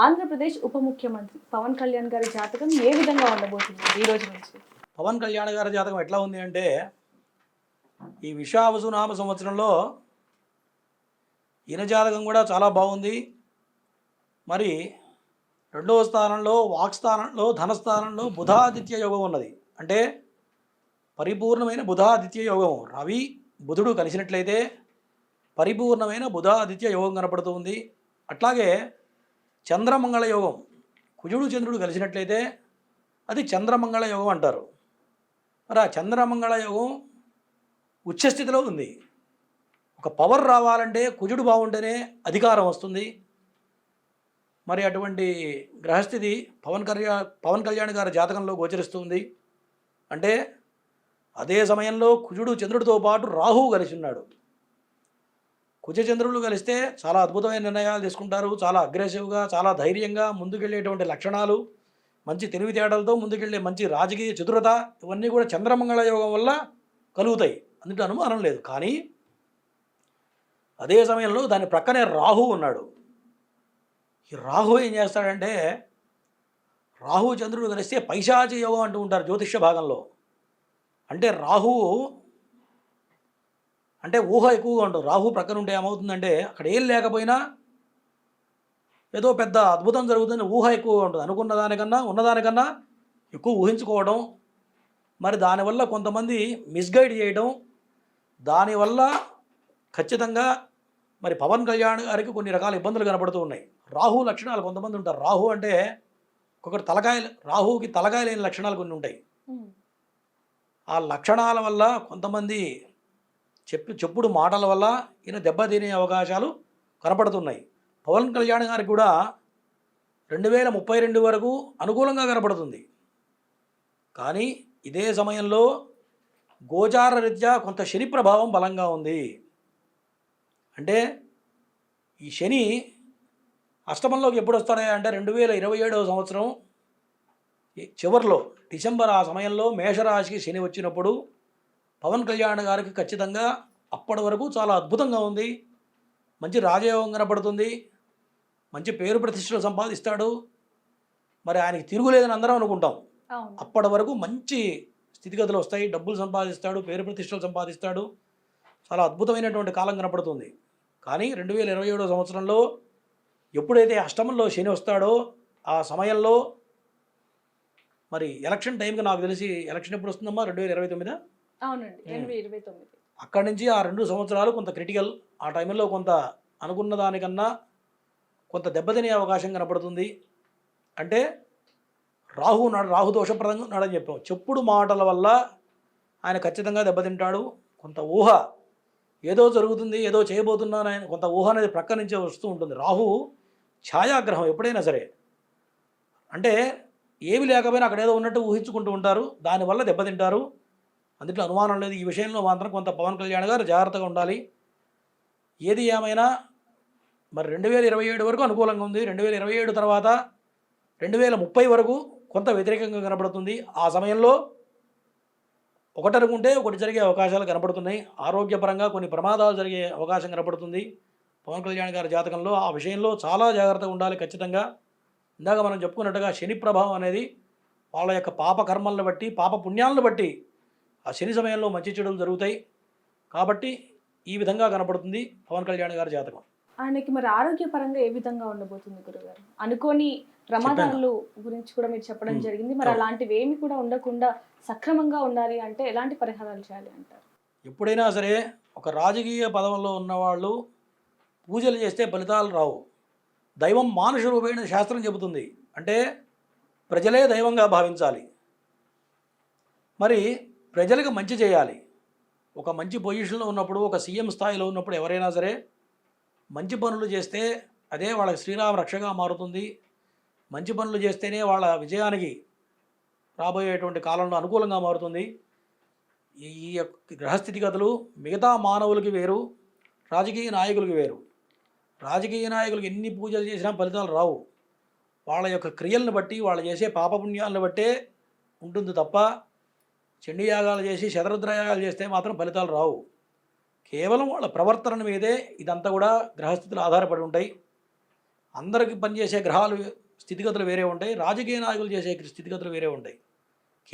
ఆంధ్రప్రదేశ్ ఉప ముఖ్యమంత్రి పవన్ కళ్యాణ్ గారి జాతకం ఏ విధంగా ఉండబోతుంది ఈ రోజు నుంచి? పవన్ కళ్యాణ్ గారి జాతకం ఎట్లా ఉంది అంటే, ఈ విషావసునామ సంవత్సరంలో ఈయన జాతకం కూడా చాలా బాగుంది. మరి రెండవ స్థానంలో వాక్స్థానంలో ధనస్థానంలో బుధాదిత్య యోగం ఉన్నది. అంటే పరిపూర్ణమైన బుధాదిత్య యోగం. రవి బుధుడు కలిసినట్లయితే పరిపూర్ణమైన బుధాదిత్య యోగం కనపడుతుంది. అట్లాగే చంద్రమంగళ యోగం, కుజుడు చంద్రుడు కలిసినట్లయితే అది చంద్రమంగళ యోగం అంటారు. మరి ఆ చంద్రమంగళ యోగం ఉచ్చస్థితిలో ఉంది. ఒక పవర్ రావాలంటే కుజుడు బాగుంటేనే అధికారం వస్తుంది. మరి అటువంటి గ్రహస్థితి పవన్ కళ్యాణ్ గారి జాతకంలో గోచరిస్తుంది. అంటే అదే సమయంలో కుజుడు చంద్రుడితో పాటు రాహువు కలిసి ఉన్నాడు. కుజ చంద్రులు కలిస్తే చాలా అద్భుతమైన నిర్ణయాలు తీసుకుంటారు. చాలా అగ్రెసివ్గా, చాలా ధైర్యంగా ముందుకెళ్ళేటువంటి లక్షణాలు, మంచి తెలివితేటలతో ముందుకెళ్ళే మంచి రాజకీయ చతురత, ఇవన్నీ కూడా చంద్రమంగళ యోగం వల్ల కలుగుతాయి, అందులో అనుమానం లేదు. కానీ అదే సమయంలో దాని ప్రక్కనే రాహు ఉన్నాడు. ఈ రాహు ఏం చేస్తాడంటే, రాహు చంద్రుడు కలిస్తే పైశాచి యోగం అంటూ ఉంటారు జ్యోతిష్య భాగంలో. అంటే రాహువు అంటే ఊహ ఎక్కువగా ఉంటుంది. రాహు ప్రక్కన ఉంటే ఏమవుతుందంటే, అక్కడ ఏం లేకపోయినా ఏదో పెద్ద అద్భుతం జరుగుతుంది, ఊహ ఎక్కువగా ఉంటుంది. అనుకున్న దానికన్నా ఉన్నదానికన్నా ఎక్కువ ఊహించుకోవడం, మరి దానివల్ల కొంతమంది మిస్గైడ్ చేయడం, దానివల్ల ఖచ్చితంగా మరి పవన్ కళ్యాణ్ గారికి కొన్ని రకాల ఇబ్బందులు కనపడుతూ ఉన్నాయి. రాహు లక్షణాలు కొంతమంది ఉంటారు. రాహు అంటే ఒకటి రాహుకి తలకాయ లేని లక్షణాలు కొన్ని ఉంటాయి. ఆ లక్షణాల వల్ల కొంతమంది చెప్పుడు మాటల వల్ల ఈయన దెబ్బతినే అవకాశాలు కనపడుతున్నాయి. పవన్ కళ్యాణ్ గారికి కూడా 2032 వరకు అనుకూలంగా కనపడుతుంది. కానీ ఇదే సమయంలో గోచార రీత్యా కొంత శని ప్రభావం బలంగా ఉంది. అంటే ఈ శని అష్టమంలోకి ఎప్పుడు వస్తాడా అంటే 2027వ సంవత్సరం చివరిలో డిసెంబర్ ఆ సమయంలో మేషరాశికి శని వచ్చినప్పుడు పవన్ కళ్యాణ్ గారికి ఖచ్చితంగా అప్పటి వరకు చాలా అద్భుతంగా ఉంది. మంచి రాజయోగం కనపడుతుంది, మంచి పేరు ప్రతిష్టలు సంపాదిస్తాడు. మరి ఆయనకి తిరుగులేదని అందరం అనుకుంటాం. అప్పటి వరకు మంచి స్థితిగతులు వస్తాయి, డబ్బులు సంపాదిస్తాడు, పేరు ప్రతిష్టలు సంపాదిస్తాడు. చాలా అద్భుతమైనటువంటి కాలం కనపడుతుంది. కానీ 2027వ సంవత్సరంలో ఎప్పుడైతే అష్టమంలో శని వస్తాడో ఆ సమయంలో మరి ఎలక్షన్ టైంకి నాకు తెలిసి ఎలక్షన్ ఎప్పుడు వస్తుందమ్మా? 2029. అవునండి, 2029. అక్కడి నుంచి ఆ 2 సంవత్సరాలు కొంత క్రిటికల్. ఆ టైంలో కొంత అనుకున్న దానికన్నా కొంత దెబ్బతినే అవకాశం కనపడుతుంది. అంటే రాహు దోషప్రదంగా ఉన్నాడని చెప్పాం. చెప్పుడు మాటల వల్ల ఆయన ఖచ్చితంగా దెబ్బతింటాడు. కొంత ఊహ ఏదో జరుగుతుంది, ఏదో చేయబోతున్నాను ఆయన కొంత ఊహ అనేది ప్రక్క నుంచే వస్తూ ఉంటుంది. రాహు ఛాయాగ్రహం ఎప్పుడైనా సరే. అంటే ఏమి లేకపోయినా అక్కడ ఏదో ఉన్నట్టు ఊహించుకుంటూ ఉంటారు, దానివల్ల దెబ్బతింటారు. అందుట్లో అనుమానం లేదు. ఈ విషయంలో మాత్రం కొంత పవన్ కళ్యాణ్ గారు జాగ్రత్తగా ఉండాలి. ఏది ఏమైనా మరి 2027 వరకు అనుకూలంగా ఉంది. 2027 తర్వాత 2030 వరకు కొంత వ్యతిరేకంగా కనపడుతుంది. ఆ సమయంలో ఒకటి అనుకుంటే ఒకటి జరిగే అవకాశాలు కనపడుతున్నాయి. ఆరోగ్యపరంగా కొన్ని ప్రమాదాలు జరిగే అవకాశం కనపడుతుంది. పవన్ కళ్యాణ్ గారి జాతకంలో ఆ విషయంలో చాలా జాగ్రత్తగా ఉండాలి ఖచ్చితంగా. ఇందాక మనం చెప్పుకున్నట్టుగా శని ప్రభావం అనేది వాళ్ళ యొక్క పాప కర్మలను బట్టి, పాప పుణ్యాలను బట్టి ఆ శని సమయంలో మంచి చెడులు జరుగుతాయి. కాబట్టి ఈ విధంగా కనపడుతుంది పవన్ కళ్యాణ్ గారి జాతకం. ఆయనకి మరి ఆరోగ్యపరంగా ఏ విధంగా ఉండబోతుంది గురుగారు? అనుకోని ప్రమాదాలు గురించి కూడా మీరు చెప్పడం జరిగింది. మరి అలాంటివి ఏమి కూడా ఉండకుండా సక్రమంగా ఉండాలి అంటే ఎలాంటి పరిహారాలు చేయాలి అంటారు? ఎప్పుడైనా సరే ఒక రాజకీయ పదవుల్లో ఉన్నవాళ్ళు పూజలు చేస్తే ఫలితాలు రావు. దైవం మానుష రూపేణ శాస్త్రం చెబుతుంది. అంటే ప్రజలే దైవంగా భావించాలి. మరి ప్రజలకు మంచి చేయాలి. ఒక మంచి పొజిషన్లో ఉన్నప్పుడు, ఒక సీఎం స్థాయిలో ఉన్నప్పుడు ఎవరైనా సరే మంచి పనులు చేస్తే అదే వాళ్ళకి శ్రీరామ రక్షగా మారుతుంది. మంచి పనులు చేస్తేనే వాళ్ళ విజయానికి రాబోయేటువంటి కాలంలో అనుకూలంగా మారుతుంది. ఈ యొక్క గ్రహస్థితిగతులు మిగతా మానవులకి వేరు, రాజకీయ నాయకులకి వేరు. రాజకీయ నాయకులకు ఎన్ని పూజలు చేసినా ఫలితాలు రావు. వాళ్ళ యొక్క క్రియలను బట్టి, వాళ్ళు చేసే పాపపుణ్యాలను బట్టే ఉంటుంది తప్ప చండీయాగాలు చేసి శతరుద్రయాగాలు చేస్తే మాత్రం ఫలితాలు రావు. కేవలం వాళ్ళ ప్రవర్తన మీదే ఇదంతా కూడా గ్రహస్థితులు ఆధారపడి ఉంటాయి. అందరికి పనిచేసే గ్రహాలు స్థితిగతులు వేరే ఉంటాయి, రాజకీయ నాయకులు చేసే స్థితిగతులు వేరే ఉంటాయి.